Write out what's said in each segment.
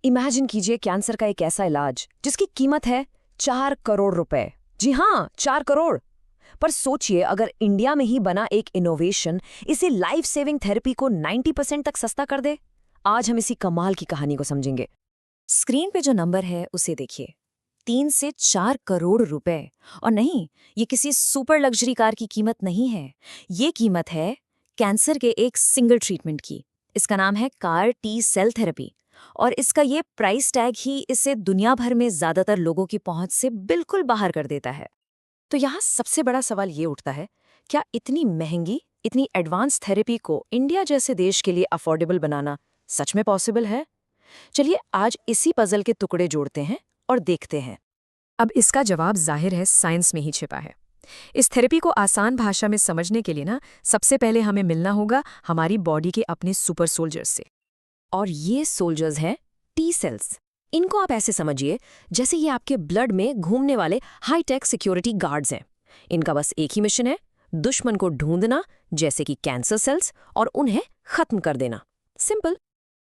Imagine कीजिए cancer का एक ऐसा इलाज जिसकी कीमत है 4 करोड़ रुपए। जी हाँ, 4 करोड़। पर सोचिए, अगर इंडिया में ही बना एक इनोवेशन इसे लाइफ सेविंग थेरेपी को 90% तक सस्ता कर दे। आज हम इसी कमाल की कहानी को समझेंगे। स्क्रीन पे जो नंबर है उसे देखिए, 3 से 4 करोड़ रुपए। और नहीं, ये किसी सुपर लग्जरी कार की कीमत नहीं है। ये कीमत है कैंसर के एक सिंगल ट्रीटमेंट की। इसका नाम है कार टी सेल थेरेपी। और इसका ये प्राइस टैग ही इसे दुनिया भर में ज्यादातर लोगों की पहुंच से बिल्कुल बाहर कर देता है। तो यहाँ सबसे बड़ा सवाल ये उठता है, क्या इतनी महंगी, इतनी एडवांस थेरेपी को इंडिया जैसे देश के लिए अफोर्डेबल बनाना सच में पॉसिबल है? चलिए आज इसी पजल के टुकड़े जोड़ते हैं और देखते हैं। अब इसका जवाब जाहिर है साइंस में ही छिपा है। इस थेरेपी को आसान भाषा में समझने के लिए ना, सबसे पहले हमें मिलना होगा हमारी बॉडी के अपने सुपर सोल्जर्स से। और ये सोल्जर्स हैं टी सेल्स। इनको आप ऐसे समझिए जैसे ये आपके ब्लड में घूमने वाले हाईटेक सिक्योरिटी गार्ड्स हैं। इनका बस एक ही मिशन है, दुश्मन को ढूंढना, जैसे कि कैंसर सेल्स, और उन्हें खत्म कर देना। सिंपल।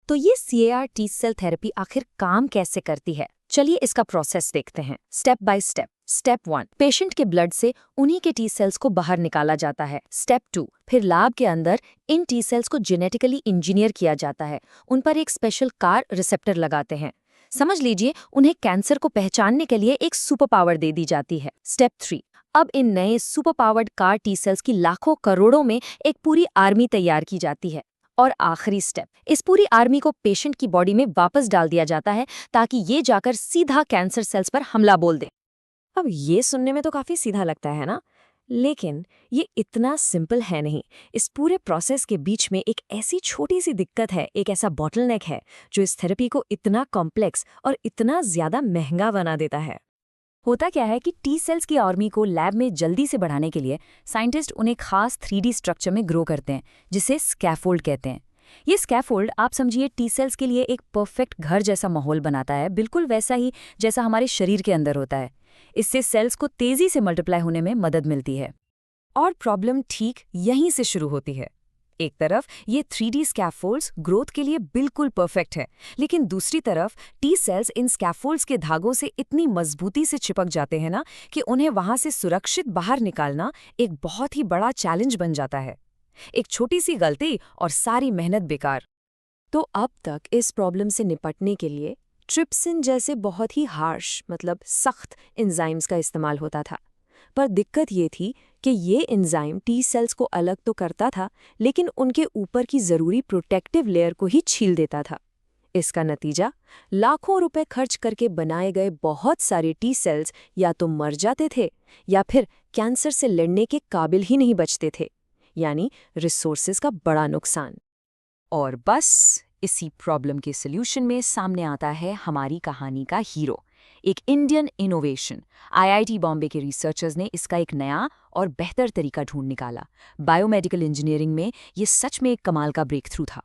तो ये CAR टी सेल थेरेपी आखिर काम कैसे करती है? चलिए इसका प्रोसेस देखते हैं step by step. Step 1, patient के ब्लड से उन्हीं के टी सेल्स को बाहर निकाला जाता है। स्टेप 2, फिर लैब के अंदर इन टी सेल्स को जेनेटिकली इंजीनियर किया जाता है। उन पर एक स्पेशल कार रिसेप्टर लगाते हैं। समझ लीजिए, उन्हें कैंसर को पहचानने के लिए एक सुपर पावर दे दी जाती है। स्टेप 3, अब इन नए super powered car T cells की लाखों करोड़ों में एक पूरी आर्मी तैयार की जाती है। और आखिरी स्टेप, इस पूरी आर्मी को पेशेंट की बॉडी में वापस डाल दिया जाता है ताकि ये जाकर सीधा कैंसर सेल्स पर हमला बोल दे। अब ये सुनने में तो काफी सीधा लगता है ना, लेकिन ये इतना सिंपल है नहीं। इस पूरे प्रोसेस के बीच में एक ऐसी छोटी सी दिक्कत है, एक ऐसा बॉटलनेक है जो इस थेरेपी को इतना कॉम्प्लेक्स और इतना ज्यादा महंगा बना देता है। होता क्या है कि टी सेल्स की आर्मी को लैब में जल्दी से बढ़ाने के लिए साइंटिस्ट उन्हें खास 3D स्ट्रक्चर में ग्रो करते हैं, जिसे स्कैफोल्ड कहते हैं। ये स्कैफोल्ड आप समझिए टी सेल्स के लिए एक परफेक्ट घर जैसा माहौल बनाता है, बिल्कुल वैसा ही जैसा हमारे शरीर के अंदर होता है। इससे सेल्स को तेजी से मल्टीप्लाई होने में मदद मिलती है। और प्रॉब्लम ठीक यहीं से शुरू होती है। एक तरफ ये 3D स्कैफोल्ड्स ग्रोथ के लिए बिल्कुल परफेक्ट है, लेकिन दूसरी तरफ टी सेल्स इन स्कैफोल्ड्स के धागों से इतनी मजबूती से चिपक जाते हैं ना कि उन्हें वहां से सुरक्षित बाहर निकालना एक बहुत ही बड़ा चैलेंज बन जाता है। एक छोटी सी गलती और सारी मेहनत बेकार। तो अब तक इस प्रॉब्लम से निपटने के लिए ट्रिप्सिन जैसे बहुत ही हार्श, मतलब सख्त एंजाइम्स का इस्तेमाल होता था। पर दिक्कत ये थी कि ये एंजाइम टी सेल्स को अलग तो करता था, लेकिन उनके ऊपर की जरूरी प्रोटेक्टिव लेयर को ही छील देता था। इसका नतीजा, लाखों रुपए खर्च करके बनाए गए बहुत सारे टी सेल्स या तो मर जाते थे या फिर कैंसर से लड़ने के काबिल ही नहीं बचते थे। यानी रिसोर्सेज का बड़ा नुकसान। और बस इसी प्रॉब्लम के सॉल्यूशन में सामने आता है हमारी कहानी का हीरो, एक इंडियन इनोवेशन। IIT बॉम्बे के रिसर्चर्स ने इसका एक नया और बेहतर तरीका ढूंढ निकाला। बायोमेडिकल इंजीनियरिंग में ये सच में एक कमाल का ब्रेक थ्रू था।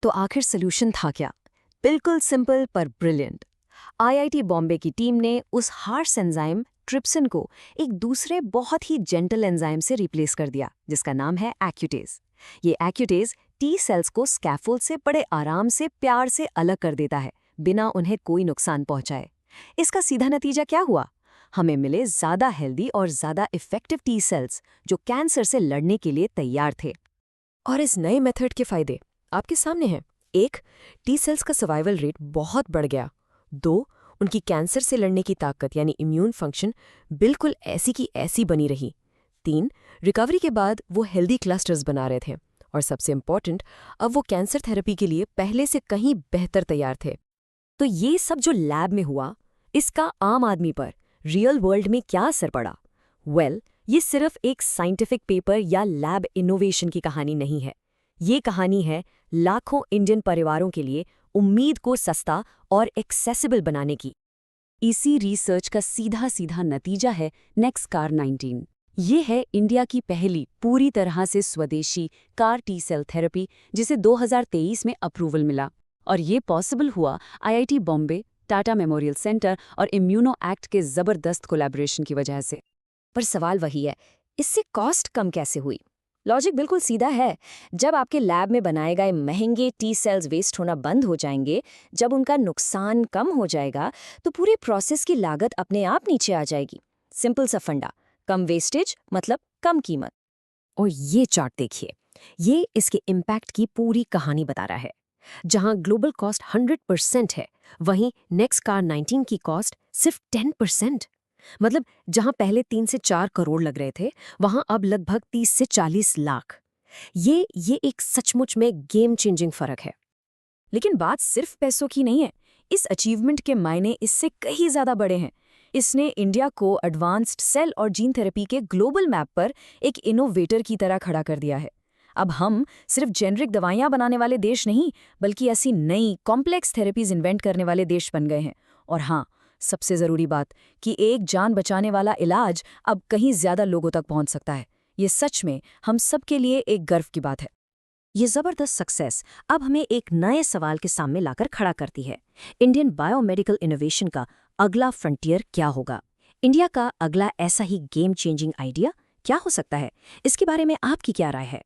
तो आखिर सॉल्यूशन था क्या? बिल्कुल सिंपल पर ब्रिलियंट। IIT बॉम्बे की टीम ने उस हार्श एंजाइम ट्रिप्सिन को एक दूसरे बहुत ही जेंटल एंजाइम से रिप्लेस कर दिया, जिसका नाम है एक्यूटेज। ये एक्यूटेज टी सेल्स को स्कैफोल्ड से बड़े आराम से, प्यार से अलग कर देता है, बिना उन्हें कोई नुकसान पहुंचाए। इसका सीधा नतीजा क्या हुआ? हमें मिले ज्यादा हेल्दी और ज्यादा इफेक्टिव टी सेल्स जो कैंसर से लड़ने के लिए तैयार थे। और इस नए मेथड के फायदे आपके सामने हैं। 1, टी सेल्स का सर्वाइवल रेट बहुत बढ़ गया। 2, उनकी कैंसर से लड़ने की ताकत यानी इम्यून फंक्शन बिल्कुल ऐसी की ऐसी बनी रही। 3, रिकवरी के बाद वो हेल्दी क्लस्टर्स बना रहे थे। और सबसे इम्पॉर्टेंट, अब वो कैंसर थेरेपी के लिए पहले से कहीं बेहतर तैयार थे। तो ये सब जो लैब में हुआ, इसका आम आदमी पर, रियल वर्ल्ड में क्या असर पड़ा? ये सिर्फ एक साइंटिफिक पेपर या लैब इनोवेशन की कहानी नहीं है। ये कहानी है लाखों इंडियन परिवारों के लिए उम्मीद को सस्ता और एक्सेसिबल बनाने की। इसी रिसर्च का सीधा सीधा नतीजा है नेक्सकार 19। ये है इंडिया की पहली पूरी तरह से स्वदेशी कार टी सेल थेरेपी, जिसे 2023 में अप्रूवल मिला। और ये पॉसिबल हुआ IIT Bombay, Tata memorial centre और इम्यूनो एक्ट के जबरदस्त कोलैबोरेशन की वजह से। पर सवाल वही है, इससे कॉस्ट कम कैसे हुई? लॉजिक बिल्कुल सीधा है। जब आपके लैब में बनाए गए महंगे टी सेल्स वेस्ट होना बंद हो जाएंगे, जब उनका नुकसान कम हो जाएगा, तो पूरे प्रोसेस की लागत अपने आप नीचे आ जाएगी। सिंपल सा फंडा, कम वेस्टेज मतलब कम कीमत। और ये चार्ट देखिए, ये इसके इम्पैक्ट की पूरी कहानी बता रहा है। जहां ग्लोबल कॉस्ट 100% है, वहीं नेक्सकार 19 की कॉस्ट सिर्फ 10%। मतलब जहां पहले 3 से 4 करोड़ लग रहे थे, वहां अब लगभग 30 से 40 लाख। ये एक सचमुच में गेम चेंजिंग फर्क है। लेकिन बात सिर्फ पैसों की नहीं है। इस अचीवमेंट के मायने इससे कहीं ज्यादा बड़े हैं। इसने इंडिया को एडवांस्ड सेल और जीन थेरेपी के ग्लोबल मैप पर एक इनोवेटर की तरह खड़ा कर दिया है। अब हम सिर्फ जेनरिक दवाइयां बनाने वाले देश नहीं, बल्कि ऐसी नई कॉम्प्लेक्स थेरेपीज इन्वेंट करने वाले देश बन गए हैं। और हाँ, सबसे जरूरी बात कि एक जान बचाने वाला इलाज अब कहीं ज्यादा लोगों तक पहुंच सकता है। ये सच में हम सबके लिए एक गर्व की बात है। ये जबरदस्त सक्सेस अब हमें एक नए सवाल के सामने लाकर खड़ा करती है। इंडियन बायोमेडिकल इनोवेशन का अगला फ्रंटियर क्या होगा? इंडिया का अगला ऐसा ही गेम चेंजिंग आइडिया क्या हो सकता है? इसके बारे में आपकी क्या राय है?